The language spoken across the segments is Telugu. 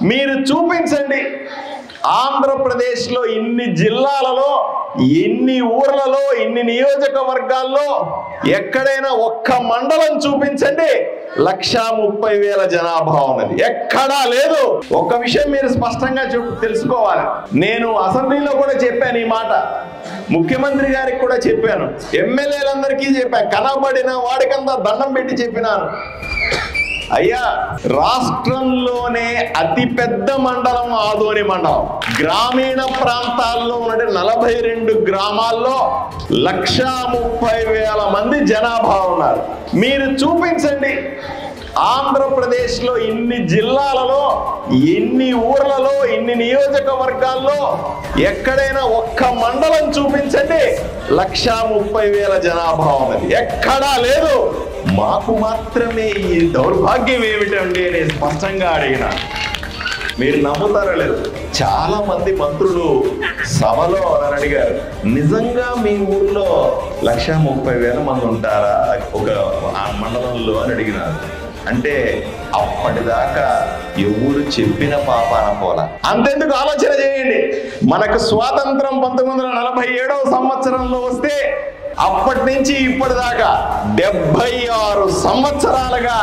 మీరు చూపించండి. ఆంధ్రప్రదేశ్లో ఇన్ని జిల్లాలలో, ఎన్ని ఊర్లలో, ఇన్ని నియోజకవర్గాల్లో ఎక్కడైనా ఒక్క మండలం చూపించండి 1,30,000 జనాభా ఉన్నది. ఎక్కడా లేదు. ఒక్క విషయం మీరు స్పష్టంగా తెలుసుకోవాలి. నేను అసెంబ్లీలో కూడా చెప్పాను ఈ మాట, ముఖ్యమంత్రి గారికి కూడా చెప్పాను, ఎమ్మెల్యేలందరికీ చెప్పాను, కనబడిన వాడికంతా దండం పెట్టి చెప్పినాను. అయ్యా, రాష్ట్రంలోనే అతిపెద్ద మండలం ఆదోని మండలం. గ్రామీణ ప్రాంతాల్లో ఉన్న 42 గ్రామాల్లో 1,30,000 మంది జనాభా ఉన్నారు. మీరు చూపించండి. ఆంధ్రప్రదేశ్లో ఇన్ని జిల్లాలలో, ఎన్ని ఊర్లలో, ఇన్ని నియోజకవర్గాల్లో ఎక్కడైనా ఒక్క మండలం చూపించండి 1,30,000 జనాభా ఉన్నది. ఎక్కడా లేదు. మాకు మాత్రమే ఈ దౌర్భాగ్యం ఏమిటండి అని స్పష్టంగా అడిగిన. మీరు నమ్ముతారో లేదు, చాలా మంది మంత్రులు సభలో అని అడిగారు, నిజంగా మీ ఊర్లో 1,30,000 మంది ఉంటారా ఒక ఆ మండలంలో అని అడిగినారు. అంటే అప్పటిదాకా ఎవరు చెప్పిన పాపాన పోలా. అంతెందుకు ఆలోచన చేయండి. మనకు స్వాతంత్రం 1947వ సంవత్సరంలో వస్తే అప్పటి నుంచి ఇప్పటిదాకా 76 సంవత్సరాలుగా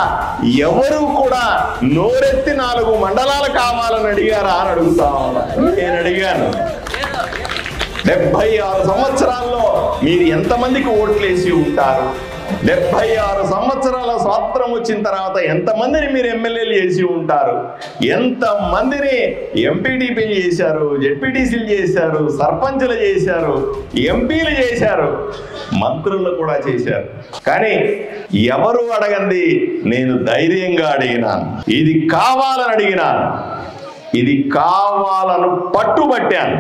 ఎవరు కూడా నోరెత్తి 4 మండలాలు కావాలని అడిగారా అని అడుగుతా ఉన్నా. నేను అడిగాను, 76 సంవత్సరాల్లో మీరు ఎంతమందికి ఓట్లేసి ఉంటారు? 76 సంవత్సరాల స్వాతంత్రం వచ్చిన తర్వాత ఎంతమందిని మీరు ఎమ్మెల్యేలు చేసి ఉంటారు? ఎంతమందిని ఎంపీటీపీలు చేశారు, జెడ్పీటీసీలు చేశారు, సర్పంచులు చేశారు, ఎంపీలు చేశారు, మంత్రులు కూడా చేశారు. కానీ ఎవరు అడగంది నేను ధైర్యంగా అడిగినాను. ఇది కావాలని అడిగినాను, ఇది కావాలను పట్టుబట్టాను.